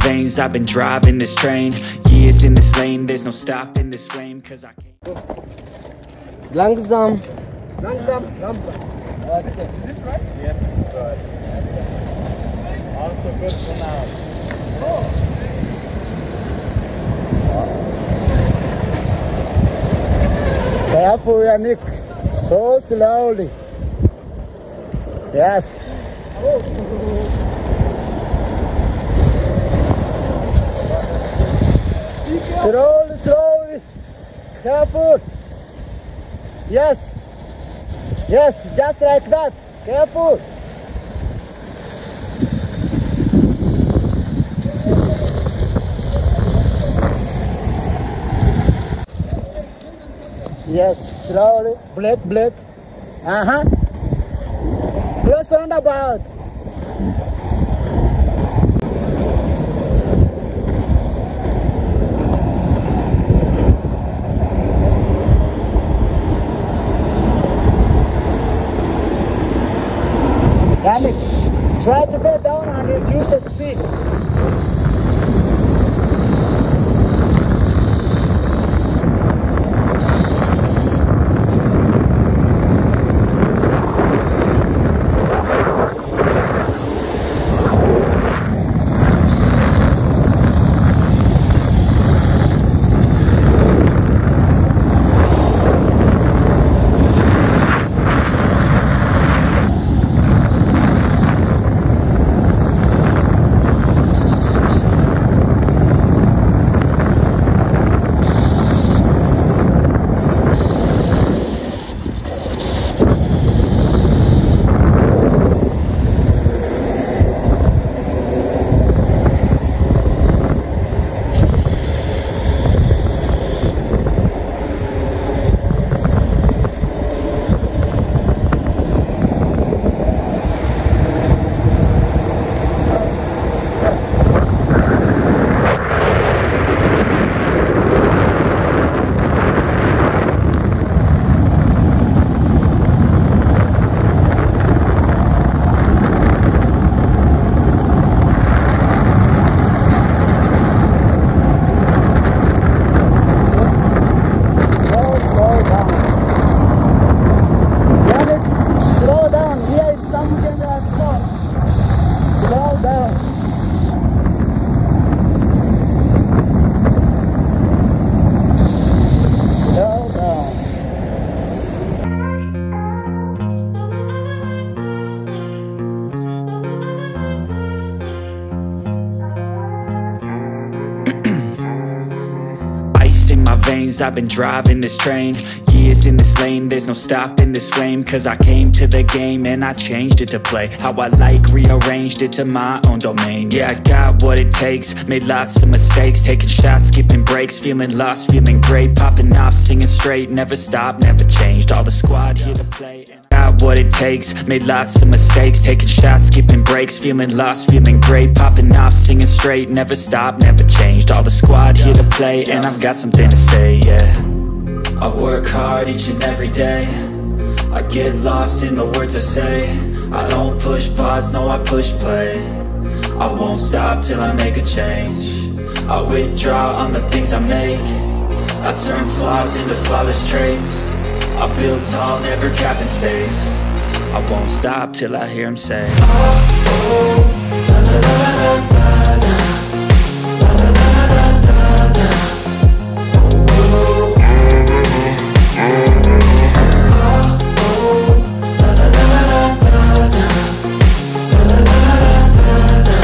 veins, I've been driving this train. Years in this lane, there's no stopping this flame. Cause I can't. Langsam. Langsam. Is it right? Yes, right. Also good for now. Careful, Yannick. So slowly. Yes. Slowly. Careful. Yes, just like that. Careful. Yes, slowly. Blip. Close roundabout. Yannick, try to go down and reduce the speed. I've been driving this train. Years in this lane, there's no stopping this flame. Cause I came to the game and I changed it to play how I like, rearranged it to my own domain. Yeah, I got what it takes, made lots of mistakes, taking shots, skipping breaks, feeling lost, feeling great, popping off, singing straight, never stopped, never changed. All the squad here to play. Got what it takes, made lots of mistakes, taking shots, skipping breaks, feeling lost, feeling great, popping off, singing straight, never stopped, never changed. All the squad here to play, and I've got something to say, yeah. I work hard each and every day, I get lost in the words I say. I don't push pause, no, I push play. I won't stop till I make a change. I withdraw on the things I make, I turn flaws into flawless traits. I build tall, never capped in space. I won't stop till I hear him say, oh, oh, la, la, la, la, la, la, la, la, la, la, la, la. Oh, oh, la, la, la, la, la, la, la, la, la, la, la.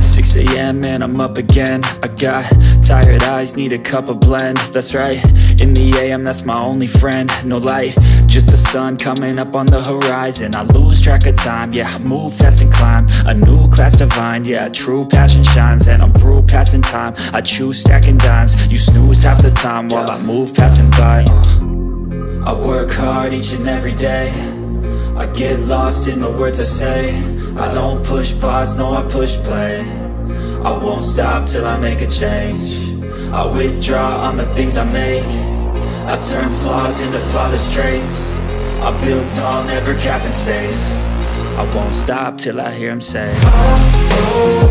6 a.m. and I'm up again. I got tired eyes, need a cup of blend. That's right, in the AM, that's my only friend. No light, just the sun coming up on the horizon. I lose track of time, yeah, I move fast and climb a new class divine, yeah, true passion shines. And I'm through passing time, I choose stacking dimes. You snooze half the time while I move passing by. I work hard each and every day, I get lost in the words I say. I don't push pause, no, I push play. I won't stop till I make a change. I withdraw on the things I make, I turn flaws into flawless traits. I build tall, never capped in space. I won't stop till I hear him say, oh, oh.